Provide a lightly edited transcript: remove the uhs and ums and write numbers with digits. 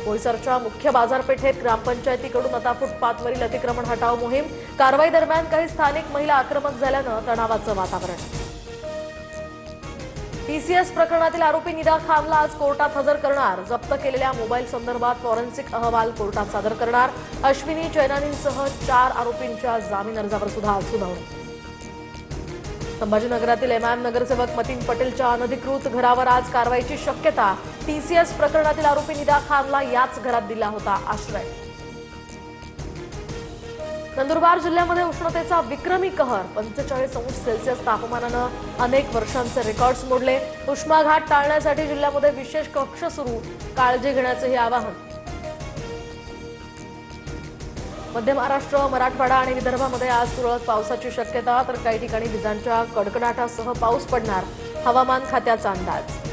बोईसरच्या मुख्य बाजारपेठेत ग्रामपंचायतीकडून आता फुटपाथवरील अतिक्रमण हटाव मोहीम। कारवाई दरम्यान काही स्थानिक महिला आक्रमक झाल्यानं तणावाचं वातावरण। टीसीएस प्रकरणातील आरोपी निदा खानला आज कोर्टात हजर करणार। जप्त केलेल्या मोबाईल संदर्भात फॉरेन्सिक अहवाल कोर्टात सादर करणार। अश्विनी चैनानींसह 4 आरोपींच्या जामीन अर्जावर सुद्धा सुनावणी। संभाजीनगरातील एमआयएम नगरसेवक मतीन पटेलच्या अनधिकृत घरावर आज कारवाईची शक्यता। टीसीएस प्रकरणातील आरोपी निदा खानला याच घरात दिला होता आश्रय। नंदुरबार जिल्ह्यामध्ये उष्णतेचा विक्रमी कहर। 45°C तापमानानं अनेक वर्षांचे रेकॉर्ड्स मोडले। उष्माघात टाळण्यासाठी जिल्ह्यामध्ये विशेष कक्ष सुरू। काळजी घेण्याचेही आवाहन। मध्य महाराष्ट्र, मराठवाडा आणि विदर्भामध्ये आज तुरळक पावसाची शक्यता, तर काही ठिकाणी विजांच्या कडकडाटासह पाऊस पडणार। हवामान खात्याचा अंदाज।